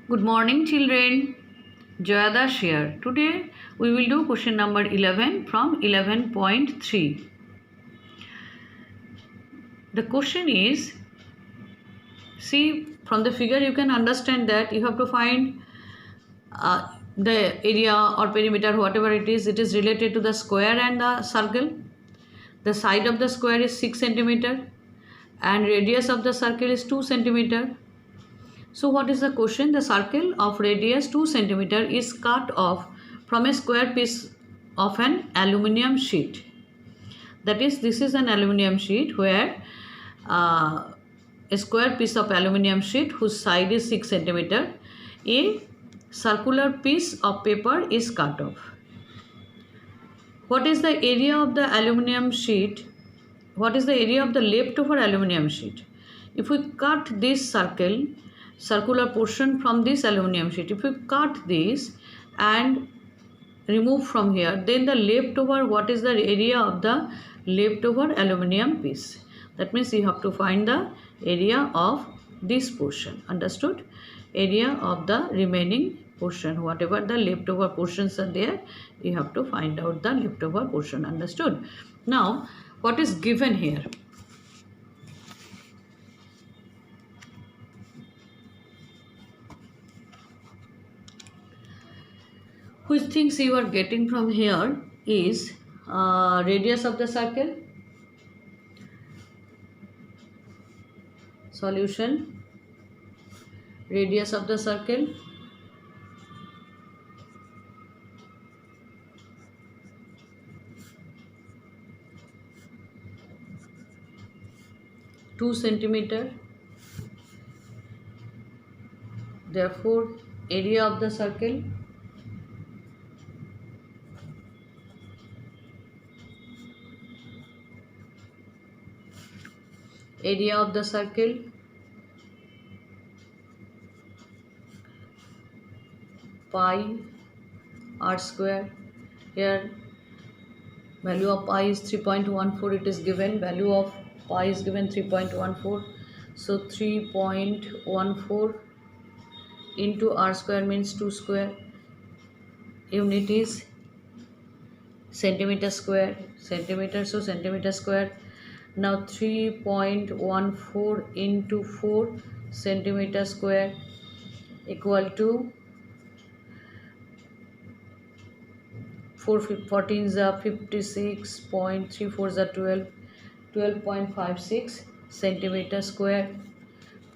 Good morning, children. Joyadas here. Today we will do question number 11 from 11.3. The question is, see from the figure you can understand that you have to find the area or perimeter, whatever it is related to the square and the circle. The side of the square is 6 centimeter and radius of the circle is 2 centimeter. So what is the question? The circle of radius 2 centimeter is cut off from a square piece of an aluminium sheet. That is, this is an aluminium sheet where a square piece of aluminium sheet whose side is 6 centimeter. A circular piece of paper is cut off. What is the area of the aluminium sheet? What is the area of the leftover aluminium sheet? If we cut this circular portion from this aluminium sheet, if we cut this and remove from here, then the leftover, what is the area of the leftover aluminium piece? That means you have to find the area of this portion. Understood? Area of the remaining portion, whatever the leftover portions are there, you have to find out the leftover portion. Understood? Now, what is given here? Which things you are getting from here is radius of the circle, solution, radius of the circle, two centimeter, therefore area of the circle, area of the circle, pi r square. Here value of pi is 3.14, it is given, value of pi is given 3.14, so 3.14 into r square means 2 square, unit is centimeter square, so centimeter square. Now 3.14 into 4 centimeter square equal to 14 is 56.34 is 12.56 centimeter square,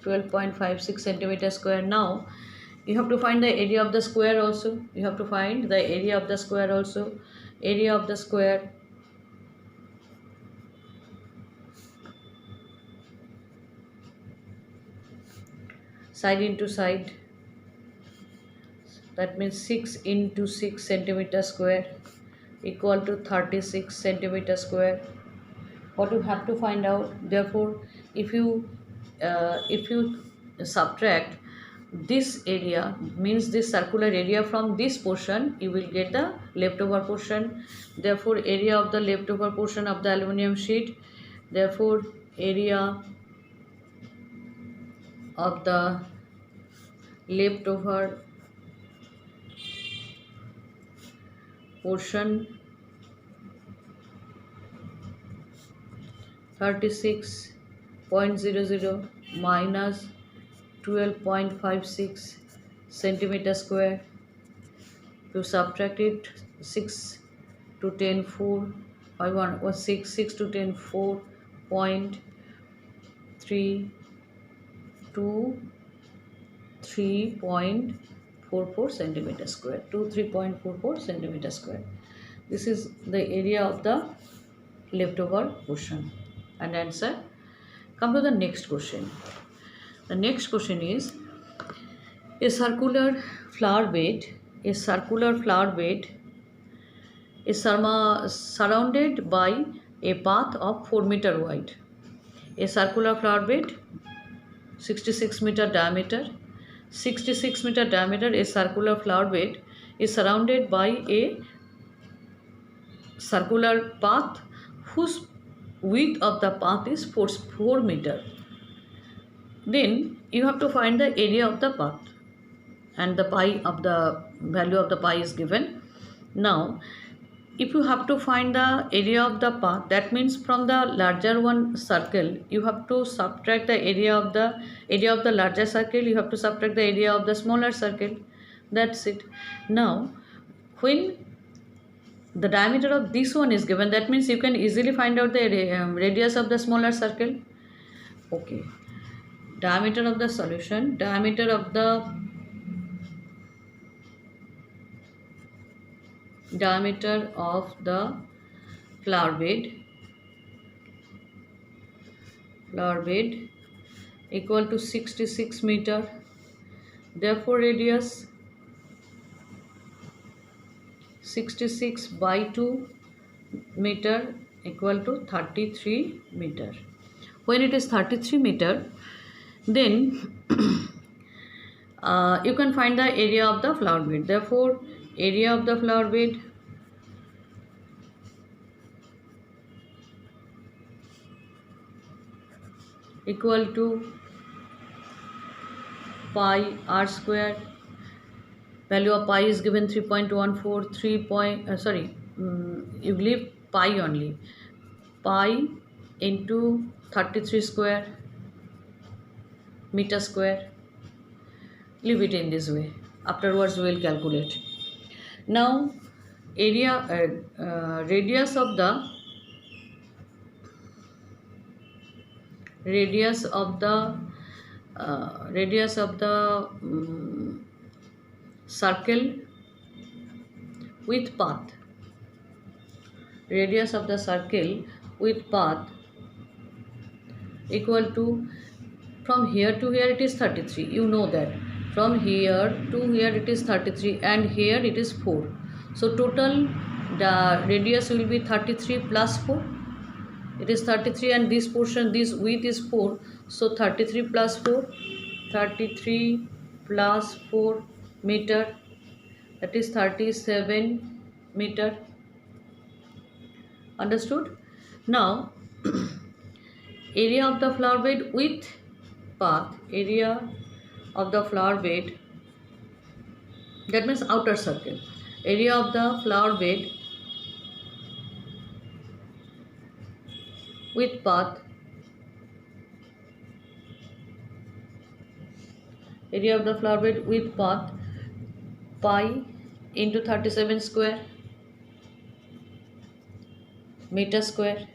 12.56 centimeter square. Now you have to find the area of the square also. Area of the square, side into side, that means 6 into 6 centimeter square equal to 36 centimeter square. What you have to find out, therefore if you subtract this area, means this circular area, from this portion, you will get the leftover portion. Therefore area of the leftover portion of the aluminum sheet, therefore area of the leftover portion 36.00 minus 12.56 centimeter square. To subtract it, 6 to 10 4 by 1 or 6 to 10 4.3 to 3.44 centimeter square, 3.44 centimeter square. This is the area of the leftover portion. And answer. Come to the next question. The next question is, a circular flower bed is surrounded by a path of 4 meter wide. A circular flower bed, 66 meter diameter, a circular flower bed is surrounded by a circular path whose width of the path is 4 meter. Then you have to find the area of the path. and the pi of the value of the pi is given. Now if you have to find the area of the path, that means from the larger one circle you have to subtract the area of the larger circle, you have to subtract the area of the smaller circle. That's it. Now when the diameter of this one is given, that means you can easily find out the radius of the smaller circle. Okay, diameter of the solution, diameter of the flower bed equal to 66 meter. Therefore radius 66 by 2 meter equal to 33 meter. When it is 33 meter, then you can find the area of the flower bed. Therefore area of the flower bed equal to pi r square. Value of pi is given 3.14. You leave pi only. Pi into 33 square meter square. Leave it in this way. Afterwards we will calculate. Now radius of the circle with path. Radius of the circle with path equal to, from here to here it is 33. You know that. From here to here it is 33 and here it is 4. So total the radius will be 33 plus 4. It is 33 and this portion, this width is 4. So 33 plus 4, 33 plus 4 meter, that is 37 meter. Understood? Now area of the flower bed with path, area of the flower bed, that means outer circle, area of the flower bed with path, area of the flower bed with path, pi into 37 square meter square.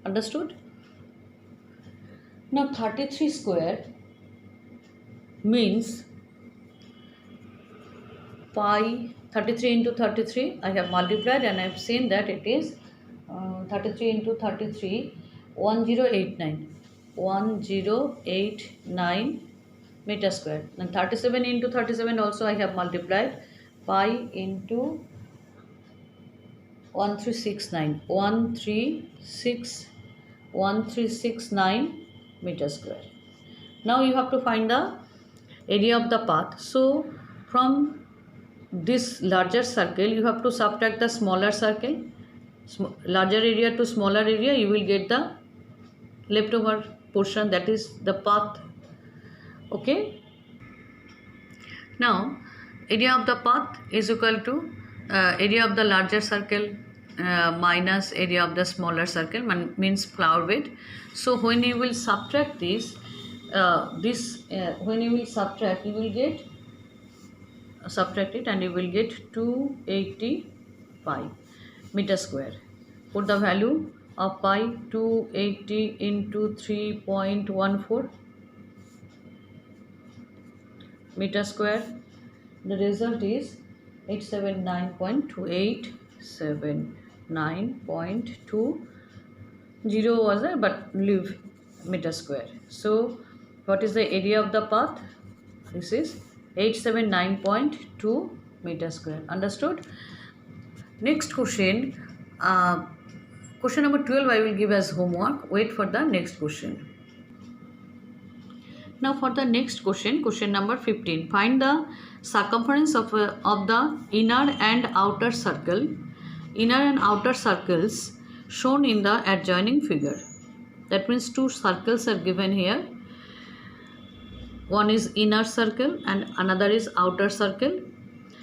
Understood? Now 33 square means pi, 33 into 33 I have multiplied and I have seen that it is 33 into 33, 1089 meter square. And 37 into 37 also I have multiplied, pi into 1369 meter square. Now you have to find the area of the path. So from this larger circle you have to subtract the smaller circle, larger area to smaller area, you will get the leftover portion, that is the path. Okay, now area of the path is equal to area of the larger circle minus area of the smaller circle, means flower bed. So when you will subtract this, when you will subtract, you will get subtract it and you will get 285 meter square. Put the value of pi, 280 into 3.14 meter square. The result is 879.2. 879.20 was there, but leave meter square. So what is the area of the path? This is 879.2 meter square. Understood? Next question, question number 12 I will give as homework. Wait for the next question. Now for the next question, question number 15. Find the circumference of the inner and outer circle, inner and outer circles shown in the adjoining figure. That means two circles are given here. One is inner circle and another is outer circle.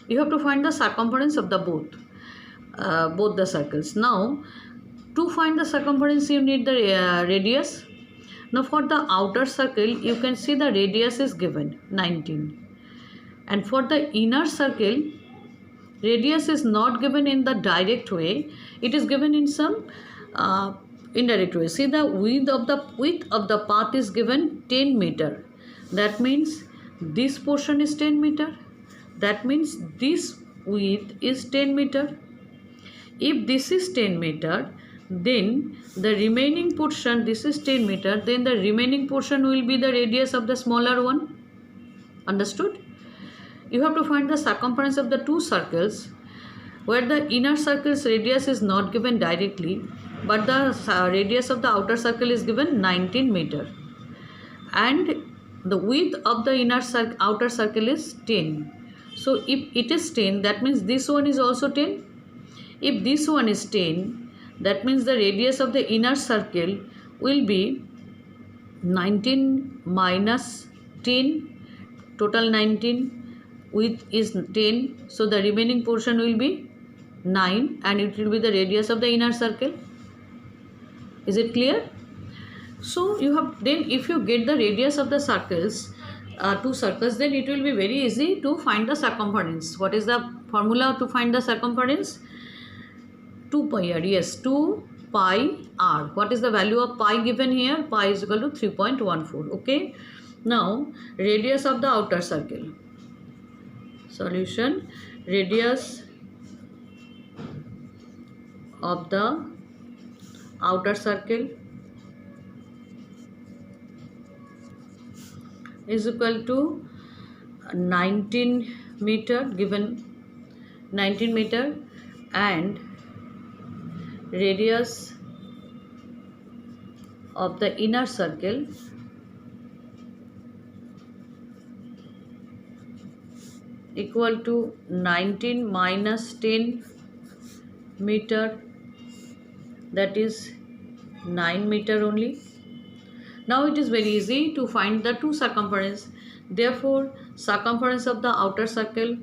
You have to find the circumference of the both the circles. Now, to find the circumference, you need the radius. Now, for the outer circle, you can see the radius is given 19, and for the inner circle, radius is not given in the direct way. It is given in some indirect way. See, the width of the path is given 10 meter. That means this portion is 10 meter. That means this width is 10 meter. If this is 10 meter, then the remaining portion, this is 10 meter, then the remaining portion will be the radius of the smaller one. Understood? You have to find the circumference of the two circles, where the inner circle's radius is not given directly, but the radius of the outer circle is given 19 meter. And the width of the outer circle is 10. So if it is 10, that means this one is also 10. If this one is 10, that means the radius of the inner circle will be 19 minus 10, total 19, width is 10, so the remaining portion will be 9 and it will be the radius of the inner circle. Is it clear? So you have, then if you get the radius of the circles, two circles, then it will be very easy to find the circumference. What is the formula to find the circumference? 2 pi r. Yes, 2 pi r. What is the value of pi given here? Pi is equal to 3.14. Okay. Now, radius of the outer circle. Solution. Radius of the outer circle is equal to 19 meter, given 19 meter, and radius of the inner circle equal to 19 minus 10 meter, that is 9 meter only. Now it is very easy to find the two circumference. Therefore, circumference of the outer circle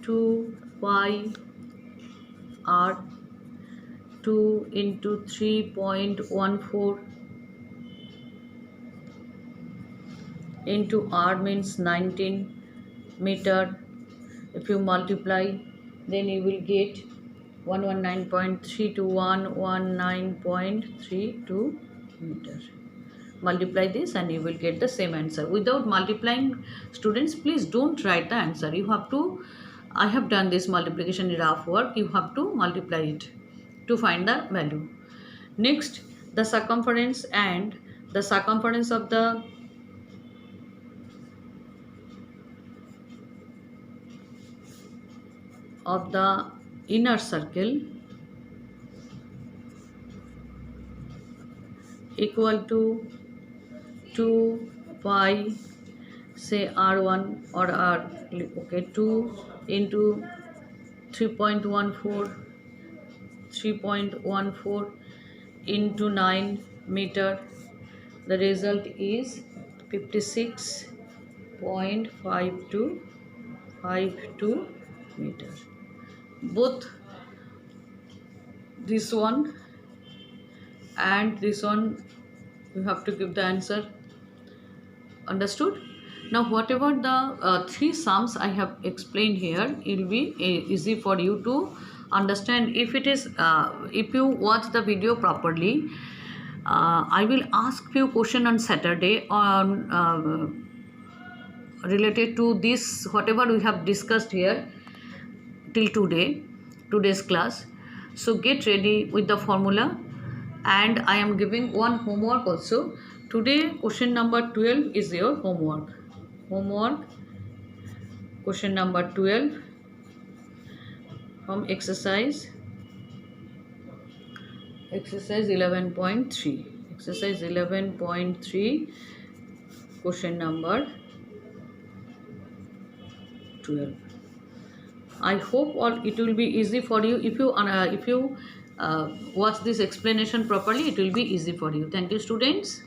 two pi r 2 into 3.14 into r means 19 meter. If you multiply, then you will get 119.3 to 119.32 meter. Multiply this and you will get the same answer. Without multiplying, students, please don't write the answer. You have to, I have done this multiplication in rough work. You have to multiply it to find the value. Next, the circumference and the circumference of the inner circle equal to 2 pi, say r1 or r, okay, 2 into 3.14 into 9 meter. The result is 56.52 meter. Both this one and this one, you have to give the answer. Understood? Now, whatever the three sums I have explained here, it will be easy for you to understand. If it is, if you watch the video properly, I will ask few questions on Saturday on related to this, whatever we have discussed here till today's class. So get ready with the formula, and I am giving one homework also. Today question number 12 is your homework. Question number 12 from exercise 11.3. Exercise 11.3, question number 12. I hope all it will be easy for you. If you watch this explanation properly, it will be easy for you. Thank you, students.